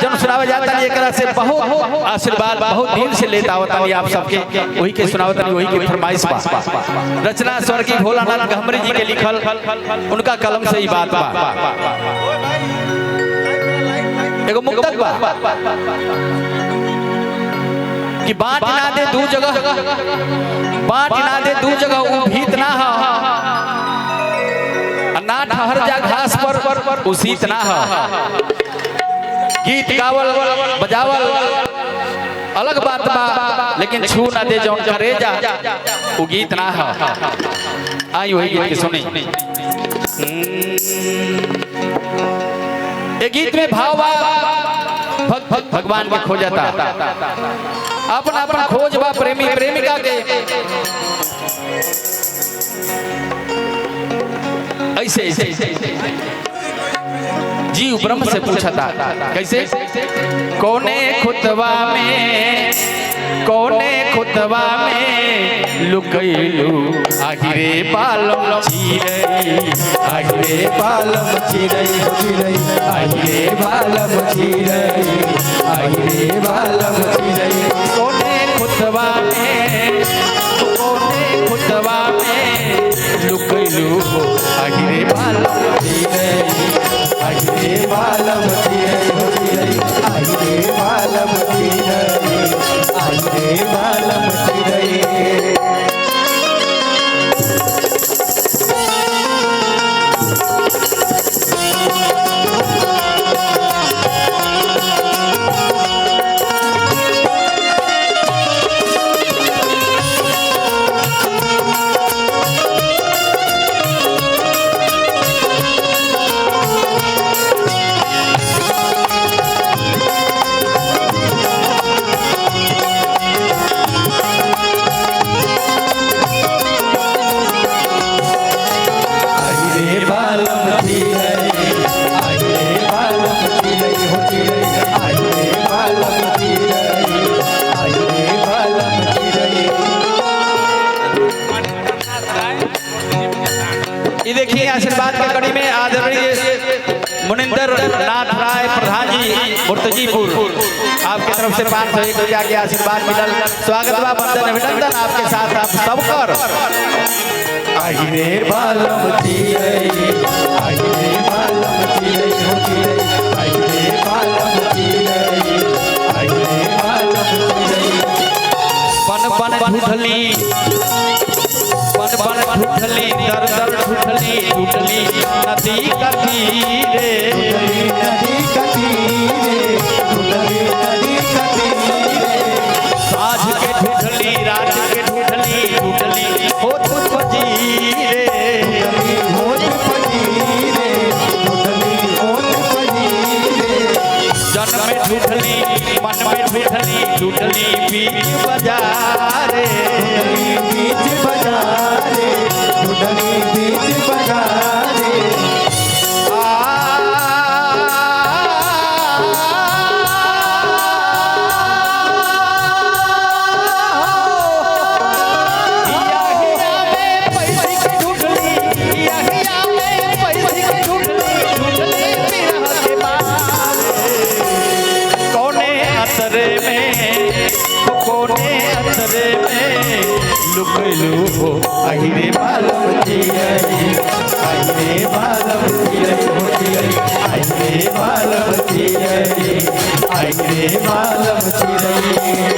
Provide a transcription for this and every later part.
जन सुनावे जाता नहीं एकरा से बहुत आशीर्वाद बहुत दिन से लेता होता नहीं आप सबके वही के सुनावता नहीं वही के फरमाइश बा। रचना स्वर्गीय भोलानाथ गहमरी जी के लिखल उनका कलम से ही बात बा। एगो मुक्तक बा कि बांट ना दे दू जगह, बांट ना दे दू जगह वो भीत ना हो, ना ठहर जा घास पर उसीत ना हो। गीत गावल बजावल अलग बात बा लेकिन छू ना दे जौन करे जा वो गीत ना हो। आई वही गीत के सुनी। ये गीत में भाव बा भगवान के खोजता अपना अपना खोज बा प्रेमी प्रेमिका के। ऐसे जीव ब्रह्म से पूछा था कैसे कोने खुतवा में, कोने खुतवा में लुकैलू आहिरे बालम चिरई, आहिरे बालम चिरई चिरई, आहिरे बालम चिरई, आहिरे बालम चिरई। कोने खुतवा में, कोने खुतवा में लुकैलू आहिरे बालम चिरई, आहिरे बालम चिरई, आहिरे बालम चिरई, आहिरे बालम चिरई। देखिए आशीर्वाद की कड़ी में आदरणीय मुनिंदर नाथ राय प्रधान जी मुर्तजीपुर आपके तरफ से 501 रुपया के आशीर्वाद मिलल। स्वागत बा वंदन अभिनंदन आपके साथ आप सबकर। आहिरे बालम चिरई, आहिरे बालम चिरई हो चिरई, आहिरे बालम चिरई, आहिरे बालम चिरई। बन बन ढूंढली बन बन ढूंढली दर दर ढूंढली टूटली नदी का तीरे, नदी का तीरे, टूटली नदी का तीरे। साझ के ढूंढली रात के ढूंढली टूटली होत फजीरे, होत फजीरे, टूटली होत फजीरे। जन में ढूंढली मन में ढूंढली टूटली बीच बाजारे, बीच बाजारे, टूटली बीच बाजारे। लुकलू हो आहिरे बालम चिरई, आहिरे बालम चिरई हो चिरई, आहिरे बालम चिरई, आहिरे बालम चिरई।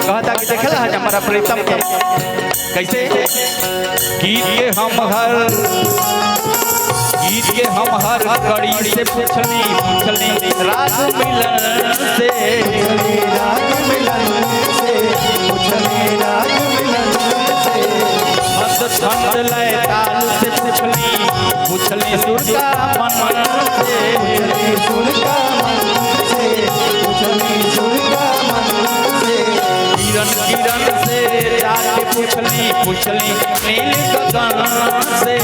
कहता कि देखला है हमारा प्रीतम के कैसे गीत के हम हर गीत के हम हर कड़ी से पूछली राग मिलन से हंस छंद लय ताल से पूछली सुर का मन से किरण से जाके पूछली नील गगन से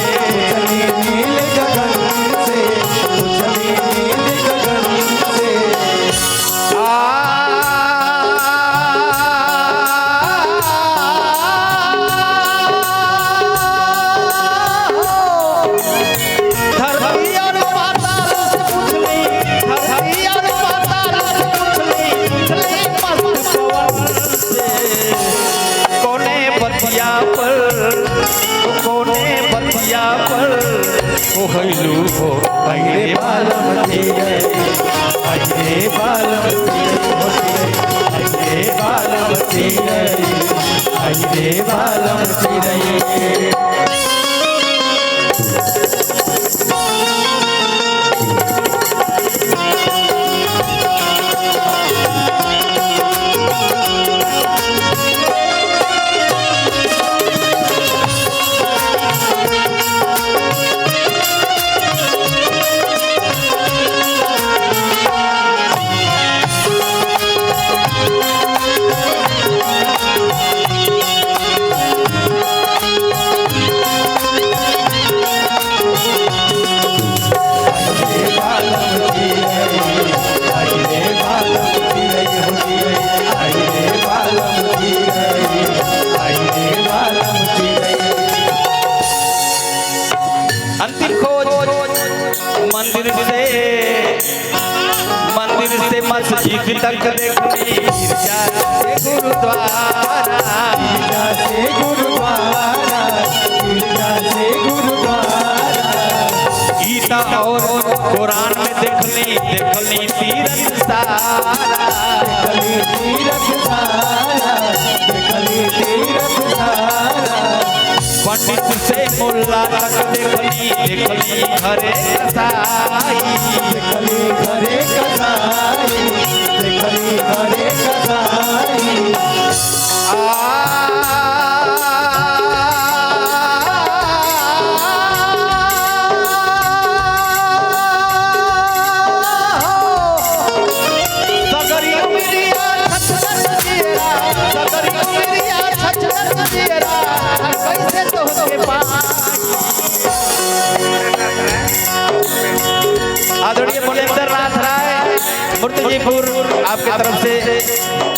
कहलू हो अरे बालम तेरे अरे बालम तेरे बालम तेरे अरे बालम तेरे मंदिर से मस्जिद तक देखनी गीता और कुरान में देखनी तीरथ सारा पंडित से मुल्ला तक देखली घरे कसाई आदरणीय मुलेंद्र नाथ राय मूर्तिजीपुर आपके तरफ से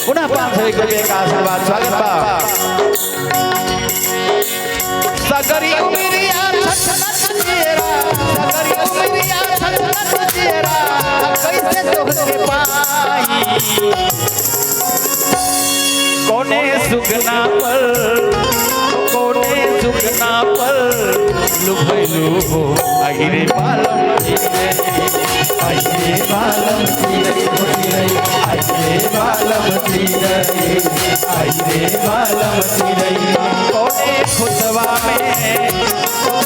पुनः 500 रुपये का आशीर्वाद स्वागत बा। सगरी उमिरिया कैसे तोहके पाई कोने सुगना पर लुभैलू हो अगिरे बालम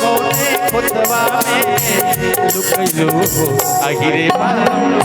कोने खुतवा में लुभैलू हो अगिरे बालम